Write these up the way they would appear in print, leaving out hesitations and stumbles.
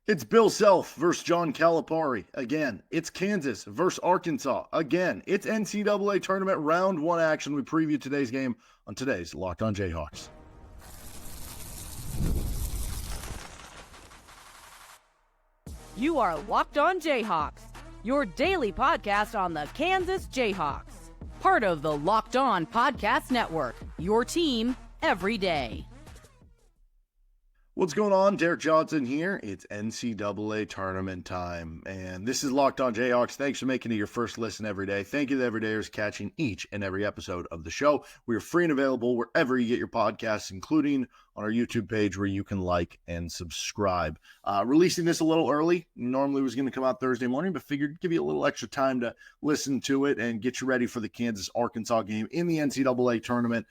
It's Bill Self versus John Calipari. Again, it's Kansas versus Arkansas. Again, it's NCAA Tournament Round 1 action. We preview today's game on today's Locked On Jayhawks. You are Locked On Jayhawks, your daily podcast on the Kansas Jayhawks. Part of the Locked On Podcast Network, your team every day. What's going on? Derek Johnson here. It's NCAA Tournament time, and this is Locked On Jayhawks. Thanks for making it your first listen every day. Thank you to everydayers catching each and every episode of the show. We are free and available wherever you get your podcasts, including on our YouTube page where you can like and subscribe. Releasing this a little early. Normally it was going to come out Thursday morning, but figured give you a little extra time to listen to it and get you ready for the Kansas-Arkansas game in the NCAA Tournament.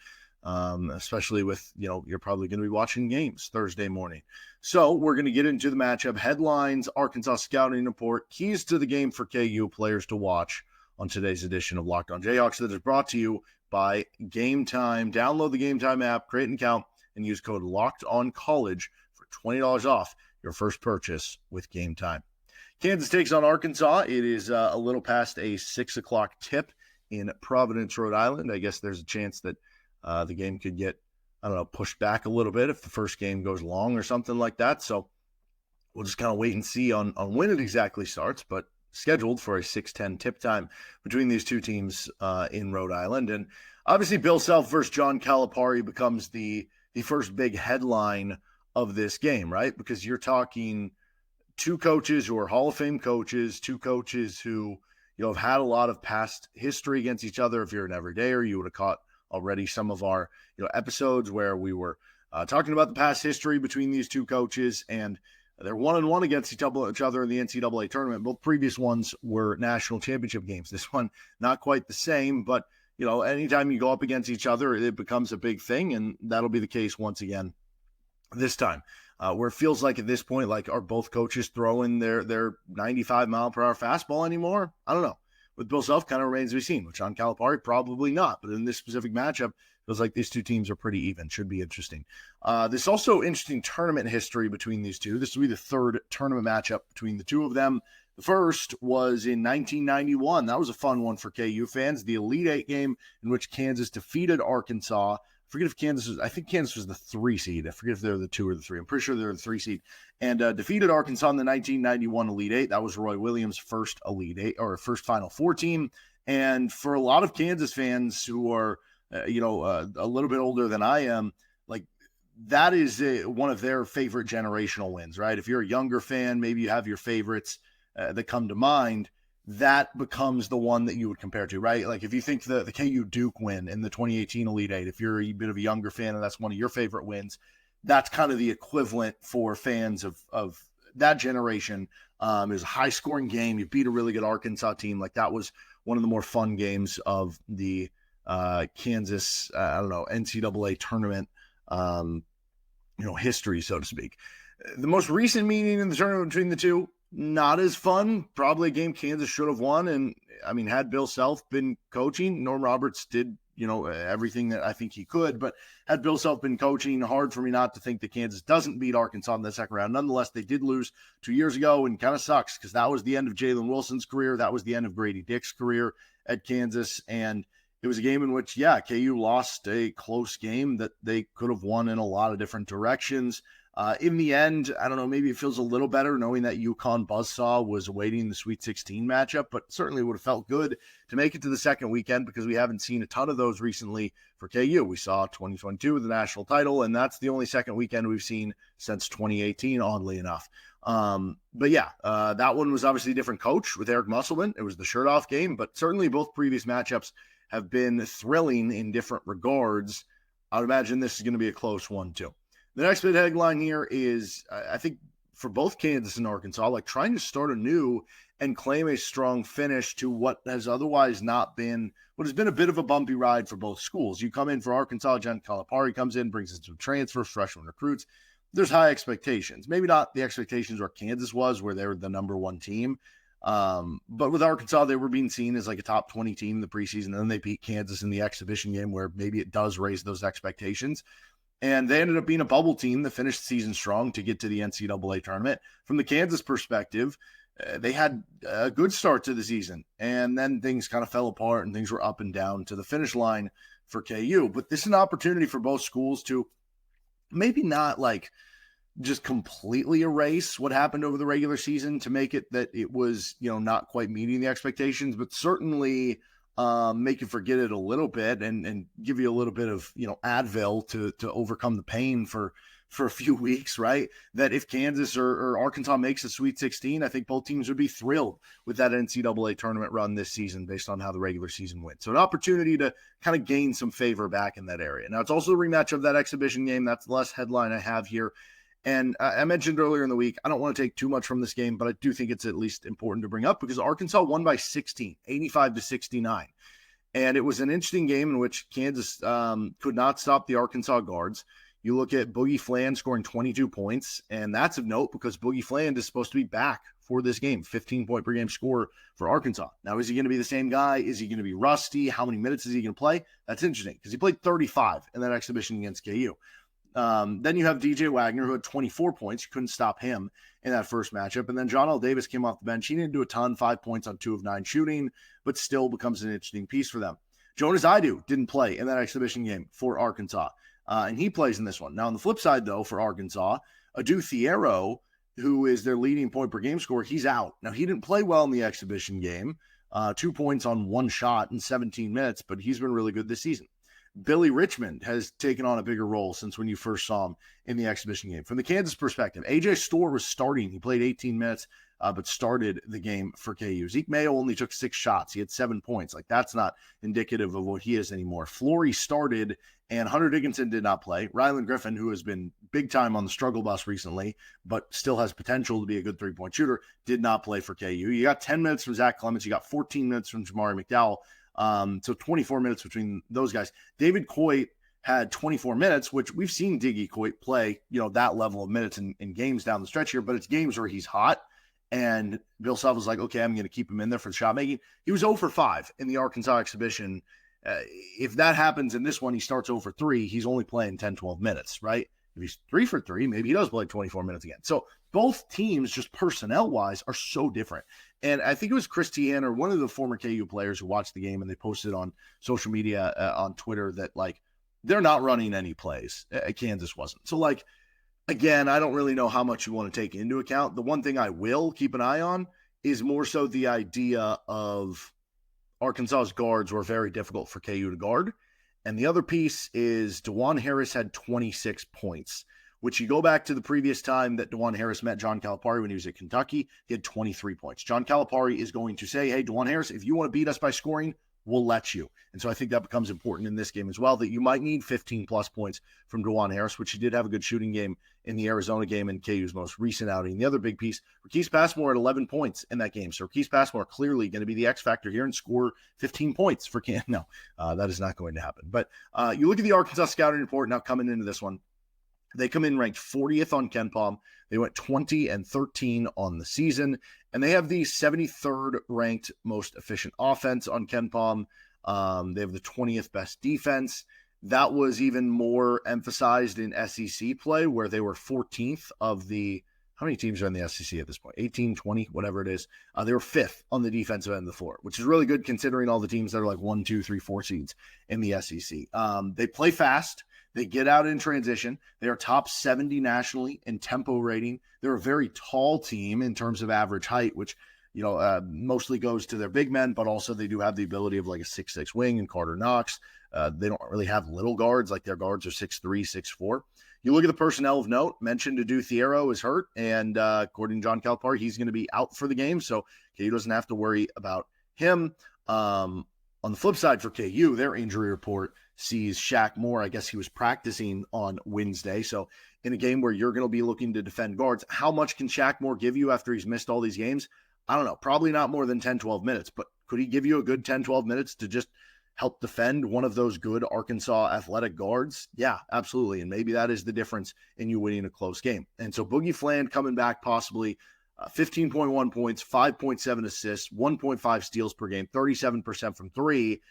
Especially with, you're probably going to be watching games Thursday morning. So we're going to get into the matchup. Headlines, Arkansas scouting report, keys to the game for KU, players to watch on today's edition of Locked On Jayhawks that is brought to you by Game Time. Download the Game Time app, create an account, and use code LOCKEDONCollege for $20 off your first purchase with Game Time. Kansas takes on Arkansas. It is a little past a 6 o'clock tip in Providence, Rhode Island. I guess there's a chance that the game could get, pushed back a little bit if the first game goes long or something like that. So we'll just kind of wait and see on when it exactly starts, but scheduled for a 6:10 tip time between these two teams in Rhode Island. And obviously Bill Self versus John Calipari becomes the first big headline of this game, right? Because you're talking two coaches who are Hall of Fame coaches, two coaches who, have had a lot of past history against each other. If you're an everydayer, you would have caught already some of our episodes where we were talking about the past history between these two coaches, and they're 1-1 against each other in the NCAA tournament. Both previous ones were national championship games. This one, not quite the same, but anytime you go up against each other, it becomes a big thing, and that'll be the case once again this time. Where it feels like at this point, like, are both coaches throwing their 95-mile-per-hour fastball anymore? I don't know. With Bill Self, kind of remains to be seen. With John Calipari, probably not. But in this specific matchup, feels like these two teams are pretty even. Should be interesting. There's also interesting tournament history between these two. This will be the third tournament matchup between the two of them. The first was in 1991. That was a fun one for KU fans. The Elite Eight game in which Kansas defeated Arkansas. I think Kansas was the 3 seed. I forget if they're the 2 or the 3. I'm pretty sure they're the 3 seed. And defeated Arkansas in the 1991 Elite Eight. That was Roy Williams' first Elite Eight, or first Final Four team. And for a lot of Kansas fans who are, a little bit older than I am, like, that is one of their favorite generational wins, right? If you're a younger fan, maybe you have your favorites that come to mind. That becomes the one that you would compare to, right? Like, if you think the KU Duke win in the 2018 Elite Eight, if you're a bit of a younger fan and that's one of your favorite wins, that's kind of the equivalent for fans of that generation. It was a high-scoring game. You beat a really good Arkansas team. Like, that was one of the more fun games of the Kansas, NCAA tournament, history, so to speak. The most recent meeting in the tournament between the two, not as fun. Probably a game Kansas should have won. And had Bill Self been coaching, Norm Roberts did, everything that I think he could. But had Bill Self been coaching, hard for me not to think that Kansas doesn't beat Arkansas in the second round. Nonetheless, they did lose 2 years ago, and kind of sucks because that was the end of Jalen Wilson's career. That was the end of Grady Dick's career at Kansas. And it was a game in which, KU lost a close game that they could have won in a lot of different directions. In the end, I don't know, maybe it feels a little better knowing that UConn Buzzsaw was awaiting the Sweet 16 matchup, but certainly would have felt good to make it to the second weekend because we haven't seen a ton of those recently for KU. We saw 2022 with the national title, and that's the only second weekend we've seen since 2018, oddly enough. That one was obviously a different coach with Eric Musselman. It was the shirt-off game, but certainly both previous matchups have been thrilling in different regards. I would imagine this is going to be a close one, too. The next big headline here is, I think, for both Kansas and Arkansas, like trying to start anew and claim a strong finish to what has otherwise not been, what has been a bit of a bumpy ride for both schools. You come in for Arkansas, John Calipari comes in, brings in some transfers, freshman recruits. There's high expectations. Maybe not the expectations where Kansas was, where they were the number one team. But with Arkansas, they were being seen as like a top 20 team in the preseason. And then they beat Kansas in the exhibition game where maybe it does raise those expectations. And they ended up being a bubble team that finished the season strong to get to the NCAA tournament. From the Kansas perspective, they had a good start to the season, and then things kind of fell apart and things were up and down to the finish line for KU. But this is an opportunity for both schools to maybe not like just completely erase what happened over the regular season to make it that it was, not quite meeting the expectations, but certainly make you forget it a little bit and give you a little bit of, Advil to overcome the pain for a few weeks, right? That if Kansas or Arkansas makes a Sweet 16, I think both teams would be thrilled with that NCAA tournament run this season based on how the regular season went. So an opportunity to kind of gain some favor back in that area. Now, it's also a rematch of that exhibition game. That's the last headline I have here. And I mentioned earlier in the week, I don't want to take too much from this game, but I do think it's at least important to bring up because Arkansas won by 16, 85-69. And it was an interesting game in which Kansas could not stop the Arkansas guards. You look at Boogie Fland scoring 22 points, and that's of note because Boogie Fland is supposed to be back for this game, 15-point per game scorer for Arkansas. Now, is he going to be the same guy? Is he going to be rusty? How many minutes is he going to play? That's interesting because he played 35 in that exhibition against KU. Then you have DJ Wagner, who had 24 points. You couldn't stop him in that first matchup. And then John L. Davis came off the bench. He didn't do a ton, 5 points on 2 of 9 shooting, but still becomes an interesting piece for them. Jonas Adou didn't play in that exhibition game for Arkansas, and he plays in this one. Now, on the flip side, though, for Arkansas, Adou Thiero, who is their leading point per game scorer, he's out. Now, he didn't play well in the exhibition game, 2 points on 1 shot in 17 minutes, but he's been really good this season. Billy Richmond has taken on a bigger role since when you first saw him in the exhibition game. From the Kansas perspective, AJ Storr was starting. He played 18 minutes, but started the game for KU. Zeke Mayo only took 6 shots. He had 7 points. Like, that's not indicative of what he is anymore. Flory started, and Hunter Dickinson did not play. Rylan Griffen, who has been big time on the struggle bus recently, but still has potential to be a good 3-point shooter, did not play for KU. You got 10 minutes from Zach Clements. You got 14 minutes from Jamari McDowell. So 24 minutes between those guys. David Coit had 24 minutes, which we've seen Diggy Coit play, that level of minutes in games down the stretch here, but it's games where he's hot. And Bill Self was like, okay, I'm going to keep him in there for the shot making. He was 0 for 5 in the Arkansas exhibition. If that happens in this one, he starts 0 for 3. He's only playing 10, 12 minutes, right? If he's 3 for 3, maybe he does play 24 minutes again. So both teams, just personnel-wise, are so different. And I think it was Chris Tian or one of the former KU players who watched the game, and they posted on social media on Twitter that, like, they're not running any plays. Kansas wasn't. So, like, again, I don't really know how much you want to take into account. The one thing I will keep an eye on is more so the idea of Arkansas's guards were very difficult for KU to guard. And the other piece is Dajuan Harris had 26 points, which you go back to the previous time that Dajuan Harris met John Calipari when he was at Kentucky, he had 23 points. John Calipari is going to say, hey, Dajuan Harris, if you want to beat us by scoring, we'll let you. And so I think that becomes important in this game as well, that you might need 15-plus points from Dajuan Harris, which he did have a good shooting game in the Arizona game and KU's most recent outing. The other big piece, Marquise Passmore had 11 points in that game. So Marquise Passmore clearly going to be the X factor here and score 15 points for Kansas. No, that is not going to happen. But you look at the Arkansas scouting report now coming into this one. They come in ranked 40th on KenPom. They went 20-13 on the season, and they have the 73rd ranked most efficient offense on KenPom. They have the 20th best defense. That was even more emphasized in SEC play, where they were 14th of the – how many teams are in the SEC at this point? 18, 20, whatever it is. They were 5th on the defensive end of the floor, which is really good considering all the teams that are like 1, 2, 3, 4 seeds in the SEC. They play fast. They get out in transition. They are top 70 nationally in tempo rating. They're a very tall team in terms of average height, which, mostly goes to their big men, but also they do have the ability of like a 6'6" wing and Carter Knox. They don't really have little guards. Like their guards are 6'3", 6'4". You look at the personnel of note, mentioned Adou Thiero is hurt, and according to John Calipari, he's going to be out for the game, so KU doesn't have to worry about him. On the flip side for KU, their injury report sees Shaq Moore. I guess he was practicing on Wednesday. So in a game where you're going to be looking to defend guards, how much can Shaq Moore give you after he's missed all these games? I don't know. Probably not more than 10, 12 minutes, but could he give you a good 10, 12 minutes to just help defend one of those good Arkansas athletic guards? Yeah, absolutely. And maybe that is the difference in you winning a close game. And so Boogie Fland coming back possibly 15.1 points, 5.7 assists, 1.5 steals per game, 37% from 3.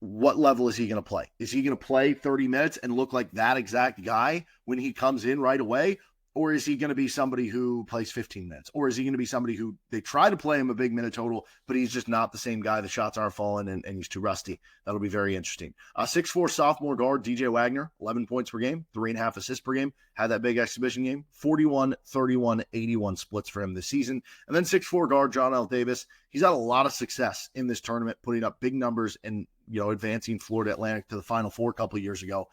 what level is he going to play? Is he going to play 30 minutes and look like that exact guy when he comes in right away? Or is he going to be somebody who plays 15 minutes? Or is he going to be somebody who they try to play him a big minute total, but he's just not the same guy? The shots aren't falling and he's too rusty. That'll be very interesting. 6'4" sophomore guard, DJ Wagner, 11 points per game, 3.5 assists per game. Had that big exhibition game, 41, 31, 81 splits for him this season. And then 6'4" guard, John L. Davis. He's had a lot of success in this tournament, putting up big numbers and, advancing Florida Atlantic to the Final Four a couple of years ago.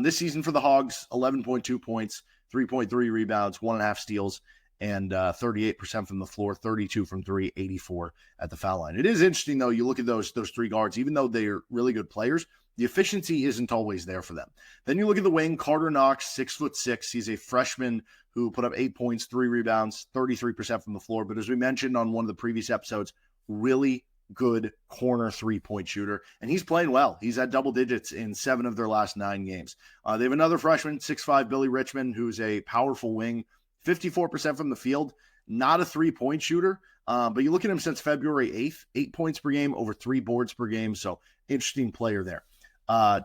This season for the Hogs, 11.2 points, 3.3 rebounds, 1.5 steals, and 38% from the floor, 32 from three, 84 at the foul line. It is interesting, though, you look at those three guards, even though they're really good players, the efficiency isn't always there for them. Then you look at the wing, Carter Knox, 6'6". He's a freshman who put up 8 points, 3 rebounds, 33% from the floor. But as we mentioned on one of the previous episodes, really good corner three-point shooter, and he's playing well. He's at double digits in 7 of their last 9 games. They have another freshman, 6'5", Billy Richmond, who's a powerful wing, 54% from the field, not a three-point shooter, but you look at him since February 8th, 8 points per game, over 3 boards per game, so interesting player there.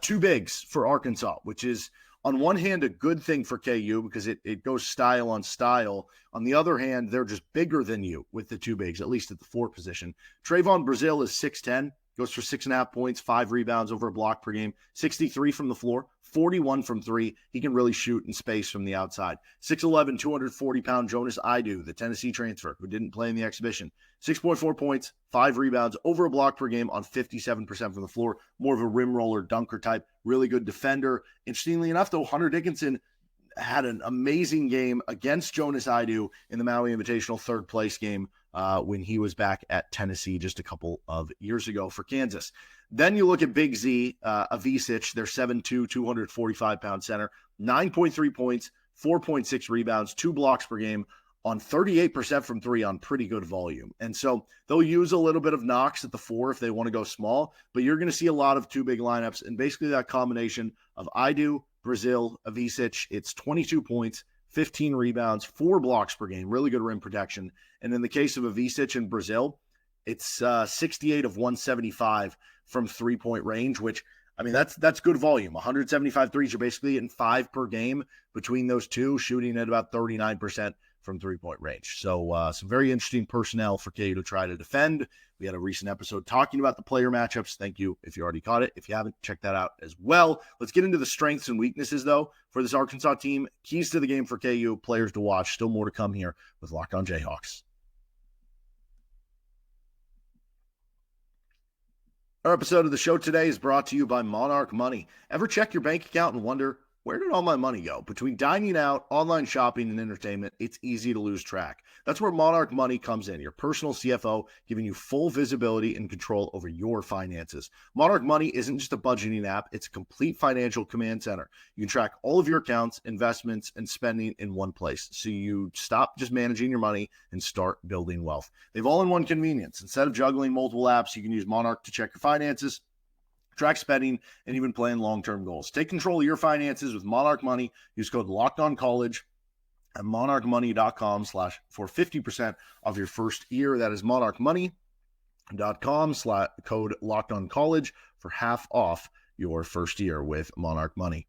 2 bigs for Arkansas, which is on one hand a good thing for KU because it goes style on style. On the other hand, they're just bigger than you with the 2 bigs, at least at the 4 position. Trayvon Brazile is 6'10", goes for 6.5 points, 5 rebounds, over a block per game, 63 from the floor, 41 from 3. He can really shoot in space from the outside. 6'11", 240-pound Jonas Adou, the Tennessee transfer, who didn't play in the exhibition. 6.4 points, 5 rebounds, over a block per game on 57% from the floor. More of a rim roller dunker type. Really good defender. Interestingly enough, though, Hunter Dickinson had an amazing game against Jonas Adou in the Maui Invitational third place game when he was back at Tennessee just a couple of years ago for Kansas. Then you look at Big Z, Avicic, their 7'2", 245-pound center, 9.3 points, 4.6 rebounds, 2 blocks per game on 38% from 3 on pretty good volume. And so they'll use a little bit of Knox at the 4 if they want to go small, but you're going to see a lot of 2 big lineups, and basically that combination of Adou, Brazile, Avicic, it's 22 points, 15 rebounds, 4 blocks per game, really good rim protection. And in the case of Avicic and Brazile, it's 68 of 175 from 3-point range, which, I mean, that's good volume. 175 threes, you're basically getting 5 per game between those two, shooting at about 39% from 3-point range. So some very interesting personnel for KU to try to defend. We had a recent episode talking about the player matchups. Thank you if you already caught it. If you haven't, check that out as well. Let's get into the strengths and weaknesses, though, for this Arkansas team. Keys to the game for KU, players to watch. Still more to come here with Locked On Jayhawks. Our episode of the show today is brought to you by Monarch Money. Ever check your bank account and wonder, where did all my money go? Between dining out, online shopping, and entertainment, it's easy to lose track. That's where Monarch Money comes in, your personal CFO, giving you full visibility and control over your finances. Monarch Money isn't just a budgeting app, it's a complete financial command center. You can track all of your accounts, investments, and spending in one place, so you stop just managing your money and start building wealth. They've all-in-one convenience. Instead of juggling multiple apps, you can use Monarch to check your finances, track spending, and even plan long-term goals. Take control of your finances with Monarch Money. Use code LOCKEDONCollege at monarchmoney.com for 50% off your first year. That is monarchmoney.com code LOCKEDONCollege for half off your first year with Monarch Money.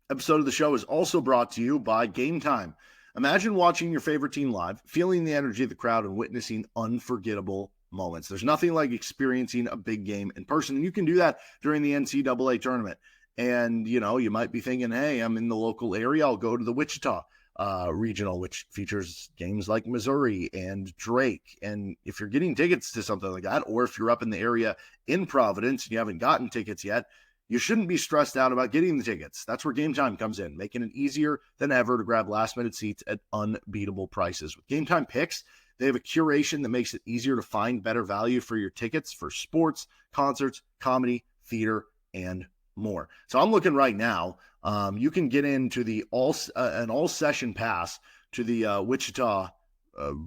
Episode of the show is also brought to you by Game Time. Imagine watching your favorite team live, feeling the energy of the crowd, and witnessing unforgettable moments. There's nothing like experiencing a big game in person, and you can do that during the NCAA tournament. And, you might be thinking, hey, I'm in the local area. I'll go to the Wichita regional, which features games like Missouri and Drake. And if you're getting tickets to something like that, or if you're up in the area in Providence and you haven't gotten tickets yet, you shouldn't be stressed out about getting the tickets. That's where Game Time comes in, making it easier than ever to grab last-minute seats at unbeatable prices. With Game Time Picks, they have a curation that makes it easier to find better value for your tickets for sports, concerts, comedy, theater, and more. So I'm looking right now. You can get into the an all-session pass to the Wichita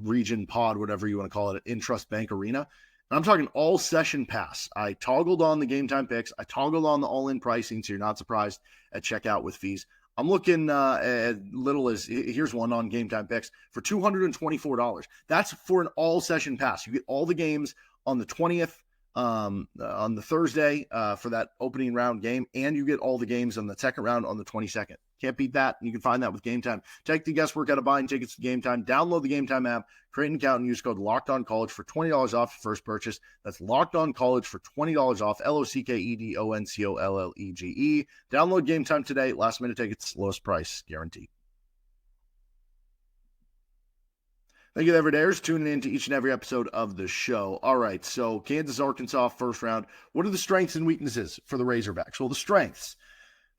region pod, whatever you want to call it, at Intrust Bank Arena. And I'm talking all-session pass. I toggled on the Game Time Picks. I toggled on the all-in pricing, so you're not surprised at checkout with fees. I'm looking at little as, here's one on Game Time Picks, for $224. That's for an all-session pass. You get all the games on the 20th on the Thursday for that opening round game, and you get all the games on the second round on the 22nd. Can't beat that. You can find that with Game Time. Take the guesswork out of buying tickets to Game Time. Download the Game Time app, create an account, and use code LOCKEDONCollege for $20 off your first purchase. That's LOCKEDONCollege for $20 off, LOCKEDONCOLLEGE. Download Game Time today. Last minute tickets, lowest price guaranteed. Thank you, everydayers, tuning in to each and every episode of the show. All right, so Kansas, Arkansas, first round. What are the strengths and weaknesses for the Razorbacks? Well, the strengths,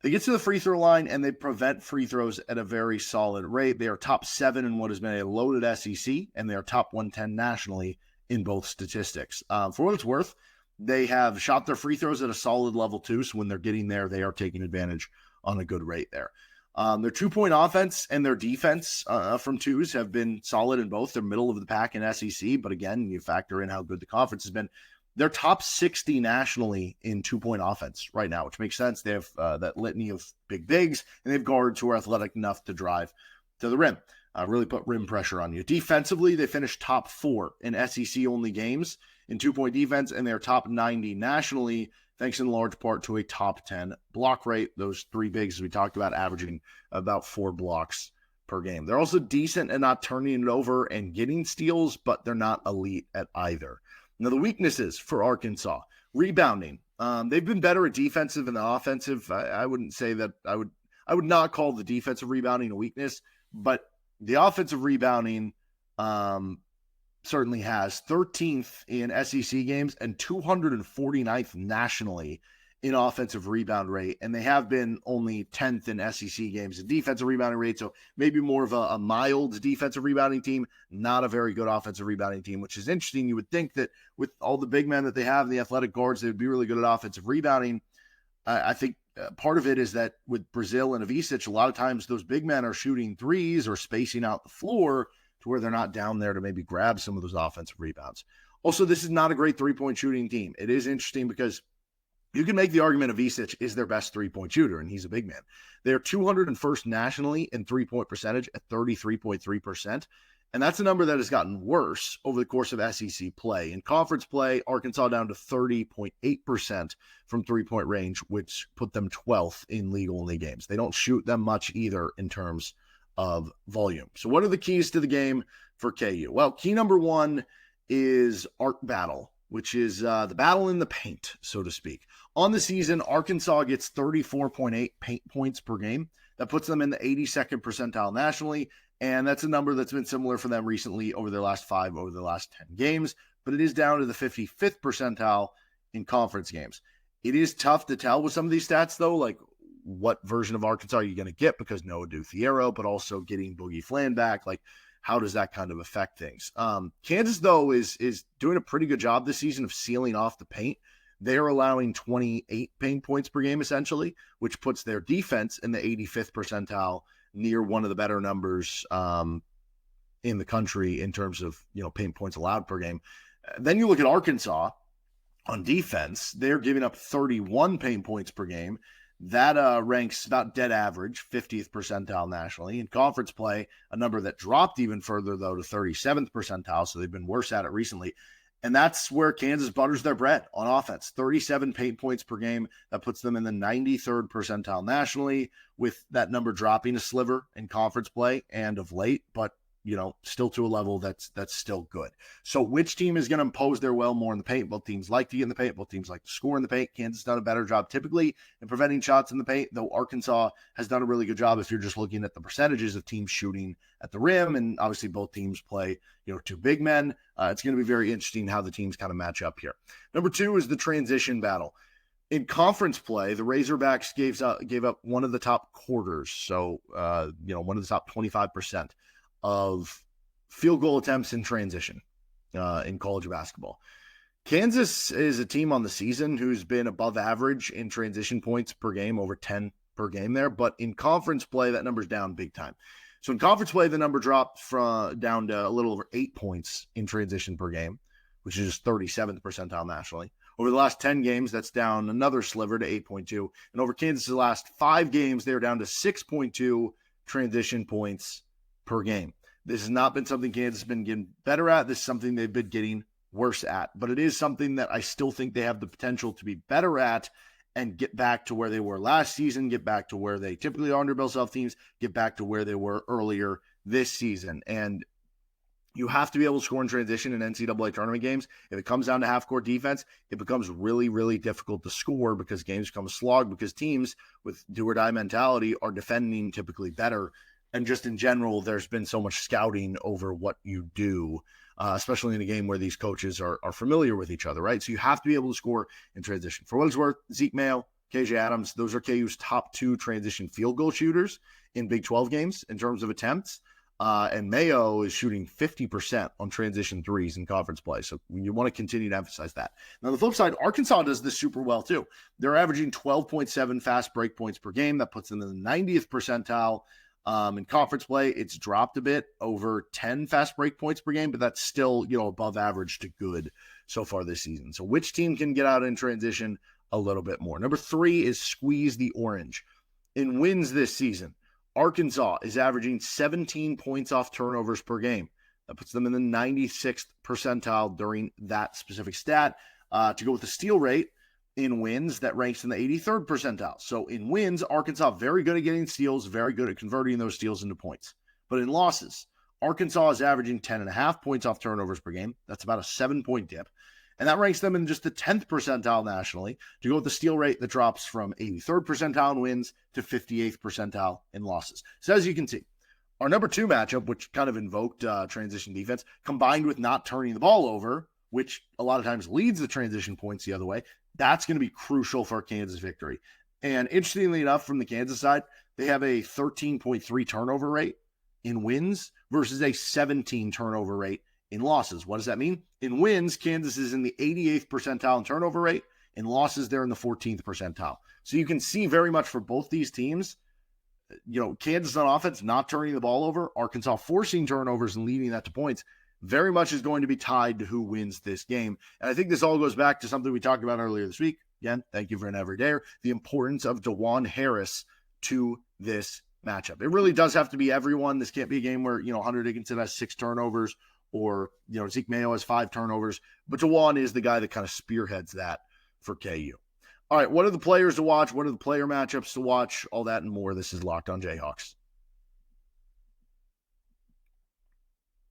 they get to the free throw line and they prevent free throws at a very solid rate. They are top 7 in what has been a loaded SEC, and they are top 110 nationally in both statistics. For what it's worth, they have shot their free throws at a solid level too, so when they're getting there, they are taking advantage on a good rate there. Their 2-point offense and their defense from twos have been solid in both. They're middle of the pack in SEC, but again, you factor in how good the conference has been. They're top 60 nationally in 2-point offense right now, which makes sense. They have that litany of big bigs, and they have guards who are athletic enough to drive to the rim, really put rim pressure on you. Defensively, they finished top 4 in SEC-only games in 2-point defense, and they're top 90 nationally, thanks in large part to a top 10 block rate. Those 3 bigs we talked about averaging about 4 blocks per game. They're also decent at not turning it over and getting steals, but they're not elite at either. Now, the weaknesses for Arkansas, rebounding. They've been better at defensive than offensive. I wouldn't say that I would not call the defensive rebounding a weakness, but the offensive rebounding certainly has 13th in SEC games and 249th nationally in offensive rebound rate. And they have been only 10th in SEC games in defensive rebounding rate. So maybe more of a mild defensive rebounding team, not a very good offensive rebounding team, which is interesting. You would think that with all the big men that they have, the athletic guards, they would be really good at offensive rebounding. I think part of it is that with Brazil and Avicic, a lot of times those big men are shooting threes or spacing out the floor to where they're not down there to maybe grab some of those offensive rebounds. Also, this is not a great three-point shooting team. It is interesting because you can make the argument Avicic is their best three-point shooter, and he's a big man. They're 201st nationally in three-point percentage at 33.3%, and that's a number that has gotten worse over the course of SEC play. In conference play, Arkansas down to 30.8% from three-point range, which put them 12th in league-only games. They don't shoot them much either in terms of volume. So what are the keys to the game for KU? Well, key number 1 is arc battle, which is the battle in the paint, so to speak. On the season, Arkansas gets 34.8 paint points per game. That puts them in the 82nd percentile nationally, and that's a number that's been similar for them recently over their last 5, over the last 10 games, but it is down to the 55th percentile in conference games. It is tough to tell with some of these stats, though, like what version of Arkansas are you going to get, because no Adou Thiero, but also getting Boogie Fland back, like how does that kind of affect things? Kansas, though, is doing a pretty good job this season of sealing off the paint. They are allowing 28 paint points per game, essentially, which puts their defense in the 85th percentile, near one of the better numbers in the country in terms of, paint points allowed per game. Then you look at Arkansas on defense. They're giving up 31 paint points per game. That ranks about dead average, 50th percentile nationally. In conference play, a number that dropped even further, though, to 37th percentile, so they've been worse at it recently. And that's where Kansas butters their bread on offense. 37 paint points per game. That puts them in the 93rd percentile nationally, with that number dropping a sliver in conference play and of late, but still to a level that's still good. So which team is going to impose their will more in the paint? Both teams like to get in the paint. Both teams like to score in the paint. Kansas has done a better job typically in preventing shots in the paint, though Arkansas has done a really good job if you're just looking at the percentages of teams shooting at the rim. And obviously both teams play, 2 big men. It's going to be very interesting how the teams kind of match up here. Number 2 is the transition battle. In conference play, the Razorbacks gave up one of the top quarters. So, one of the top 25% of field goal attempts in transition in college basketball. Kansas is a team on the season who's been above average in transition points per game, over 10 per game there. But in conference play, that number's down big time. So in conference play, the number dropped down to a little over 8 points in transition per game, which is 37th percentile nationally. Over the last 10 games, that's down another sliver to 8.2. And over Kansas' last 5 games, they're down to 6.2 transition points per game. This has not been something Kansas has been getting better at. This is something they've been getting worse at, but it is something that I still think they have the potential to be better at and get back to where they were last season, get back to where they typically are under Bill Self teams, get back to where they were earlier this season. And you have to be able to score in transition in NCAA tournament games. If it comes down to half-court defense, it becomes really, really difficult to score because games become a slog, because teams with do-or-die mentality are defending typically better. And just in general, there's been so much scouting over what you do, especially in a game where these coaches are familiar with each other, right? So you have to be able to score in transition. For what it's worth, Zeke Mayo, KJ Adams, those are KU's top 2 transition field goal shooters in Big 12 games in terms of attempts. And Mayo is shooting 50% on transition threes in conference play. So you want to continue to emphasize that. Now, on the flip side, Arkansas does this super well too. They're averaging 12.7 fast break points per game. That puts them in the 90th percentile. In conference play, it's dropped a bit, over 10 fast break points per game, but that's still, above average to good so far this season. So which team can get out in transition a little bit more? Number 3 is squeeze the orange. In wins this season, Arkansas is averaging 17 points off turnovers per game. That puts them in the 96th percentile during that specific stat. To go with the steal rate in wins, that ranks in the 83rd percentile. So in wins, Arkansas very good at getting steals, very good at converting those steals into points. But in losses, Arkansas is averaging 10.5 points off turnovers per game. That's about a 7-point dip. And that ranks them in just the 10th percentile nationally. To go with the steal rate, that drops from 83rd percentile in wins to 58th percentile in losses. So as you can see, our number 2 matchup, which kind of invoked transition defense, combined with not turning the ball over, which a lot of times leads the transition points the other way, that's going to be crucial for Kansas victory. And interestingly enough, from the Kansas side, they have a 13.3 turnover rate in wins versus a 17 turnover rate in losses. What does that mean? In wins, Kansas is in the 88th percentile in turnover rate. In losses, they're in the 14th percentile. So you can see very much for both these teams, Kansas on offense not turning the ball over, Arkansas forcing turnovers and leading that to points, very much is going to be tied to who wins this game. And I think this all goes back to something we talked about earlier this week. Again, thank you for an everydayer. The importance of Dajuan Harris to this matchup. It really does have to be everyone. This can't be a game where, Hunter Dickinson has 6 turnovers or, Zeke Mayo has 5 turnovers. But Dajuan is the guy that kind of spearheads that for KU. All right, what are the players to watch? What are the player matchups to watch? All that and more. This is Locked on Jayhawks.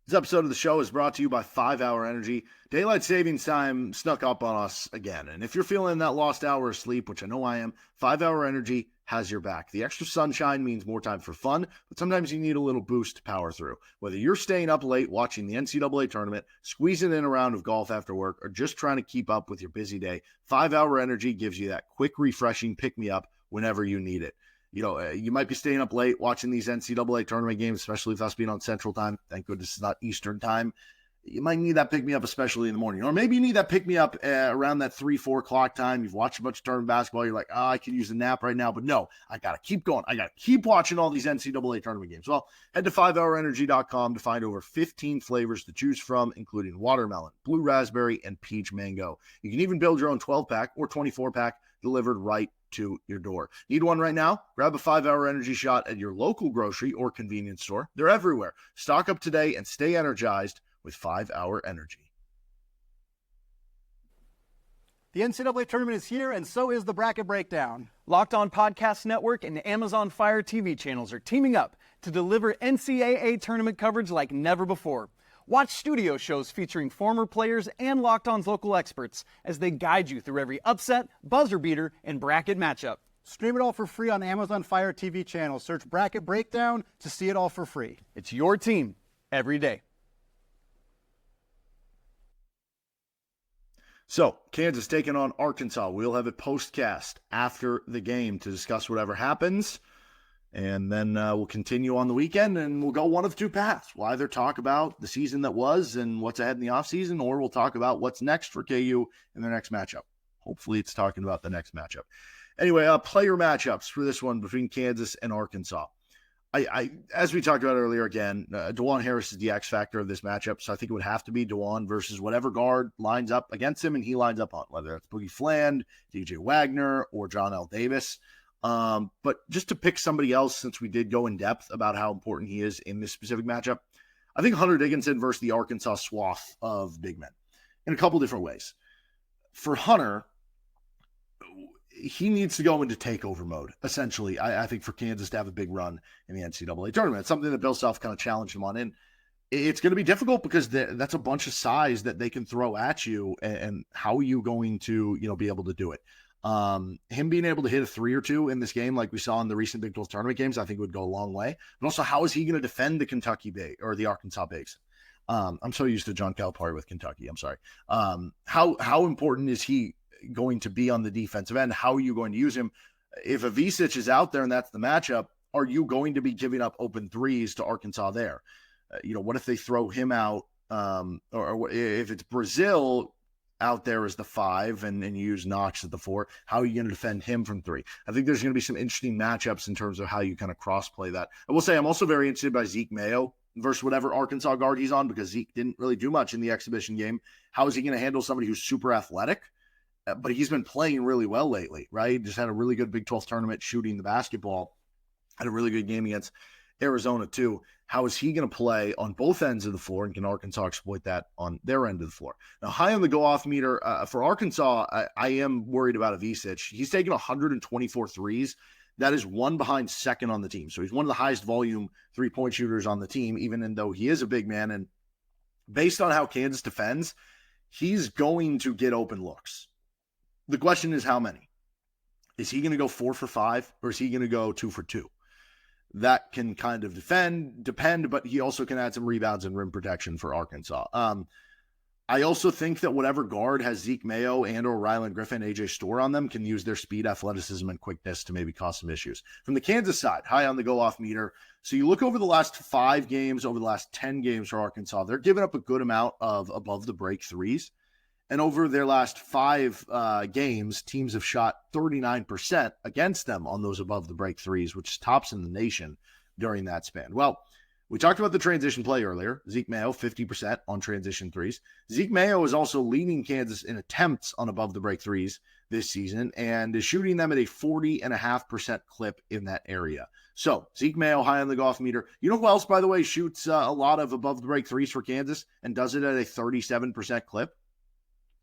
This episode of the show is brought to you by 5 Hour Energy. Daylight savings time snuck up on us again. And if you're feeling that lost hour of sleep, which I know I am, 5 Hour Energy has your back. The extra sunshine means more time for fun, but sometimes you need a little boost to power through. Whether you're staying up late watching the NCAA tournament, squeezing in a round of golf after work, or just trying to keep up with your busy day, 5 Hour Energy gives you that quick, refreshing pick-me-up whenever you need it. You might be staying up late watching these NCAA tournament games, especially with us being on Central Time. Thank goodness it's not Eastern Time. You might need that pick-me-up, especially in the morning. Or maybe you need that pick-me-up around that 3, 4 o'clock time. You've watched a bunch of tournament basketball. You're like, I could use a nap right now. But no, I got to keep going. I got to keep watching all these NCAA tournament games. Well, head to 5hourenergy.com to find over 15 flavors to choose from, including watermelon, blue raspberry, and peach mango. You can even build your own 12-pack or 24-pack delivered right to your door. Need one right now? Grab a 5 Hour Energy shot at your local grocery or convenience store. They're everywhere. Stock up today and stay energized with 5 Hour Energy. The NCAA tournament is here, and so is the bracket breakdown. Locked On Podcast Network and Amazon Fire TV channels are teaming up to deliver NCAA tournament coverage like never before. Watch studio shows featuring former players and Locked On's local experts as they guide you through every upset, buzzer beater, and bracket matchup. Stream it all for free on Amazon Fire TV channel. Search Bracket Breakdown to see it all for free. It's your team every day. So, Kansas taking on Arkansas. We'll have a postcast after the game to discuss whatever happens. And then we'll continue on the weekend, and we'll go one of 2 paths. We'll either talk about the season that was and what's ahead in the offseason, or we'll talk about what's next for KU in their next matchup. Hopefully it's talking about the next matchup. Anyway, player matchups for this one between Kansas and Arkansas. I as we talked about earlier, again, Dajuan Harris is the X factor of this matchup, so I think it would have to be Dajuan versus whatever guard lines up against him and he lines up on, whether it's Boogie Fland, DJ Wagner, or John L. Davis. But just to pick somebody else, since we did go in depth about how important he is in this specific matchup, I think Hunter Dickinson versus the Arkansas swath of big men. in a couple different ways. For Hunter, he needs to go into takeover mode, essentially, I think, for Kansas to have a big run in the NCAA tournament. It's something that Bill Self kind of challenged him on. And it's going to be difficult because that's a bunch of size that they can throw at you. And how are you going to, be able to do it? Him being able to hit a 3 or 2 in this game, like we saw in the recent Big 12 tournament games, I think would go a long way. But also, how is he going to defend the Kentucky Big or the Arkansas Bigs? I'm so used to John Calipari with Kentucky. I'm sorry. How important is he going to be on the defensive end? How are you going to use him? If a Vicic is out there and that's the matchup, are you going to be giving up open threes to Arkansas there? What if they throw him out? Or if it's Brazil out there as the 5 and you use Knox at the 4, how are you going to defend him from 3? I think there's going to be some interesting matchups in terms of how you kind of cross play that. I will say I'm also very interested by Zeke Mayo versus whatever Arkansas guard he's on, because Zeke didn't really do much in the exhibition game. How is he going to handle somebody who's super athletic? But he's been playing really well lately, right? Just had a really good Big 12 tournament shooting the basketball. Had a really good game against Arizona too. How is he going to play on both ends of the floor, and can Arkansas exploit that on their end of the floor? Now, high on the go-off meter for Arkansas, I am worried about a Vicic. He's taken 124 threes. That is one behind second on the team. So he's one of the highest volume three-point shooters on the team, even though he is a big man. And based on how Kansas defends, he's going to get open looks. The question is how many? Is he going to go 4 for 5, or is he going to go 2 for 2? That can kind of depend, but he also can add some rebounds and rim protection for Arkansas. I also think that whatever guard has Zeke Mayo and or Rylan Griffen, AJ Storr on them can use their speed, athleticism, and quickness to maybe cause some issues. From the Kansas side, high on the go-off meter. So you look over the last 5 games, over the last 10 games for Arkansas, they're giving up a good amount of above-the-break threes. And over their last 5 games, teams have shot 39% against them on those above-the-break threes, which tops in the nation during that span. Well, we talked about the transition play earlier. Zeke Mayo, 50% on transition threes. Zeke Mayo is also leading Kansas in attempts on above-the-break threes this season and is shooting them at a 40.5% clip in that area. So Zeke Mayo, high on the golf meter. You know who else, by the way, shoots a lot of above-the-break threes for Kansas and does it at a 37% clip?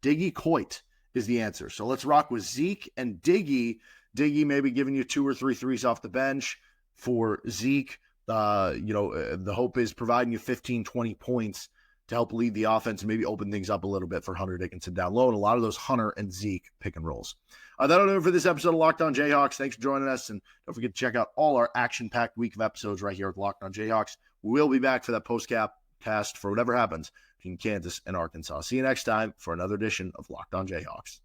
Diggy Coit is the answer. So let's rock with Zeke and Diggy. Diggy maybe giving you 2 or 3 threes off the bench. For Zeke, the hope is providing you 15, 20 points to help lead the offense and maybe open things up a little bit for Hunter Dickinson down low. And a lot of those Hunter and Zeke pick and rolls. That'll do it for this episode of Locked On Jayhawks. Thanks for joining us. And don't forget to check out all our action-packed week of episodes right here at Locked On Jayhawks. We'll be back for that post-cap cast for whatever happens between Kansas and Arkansas. See you next time for another edition of Locked On Jayhawks.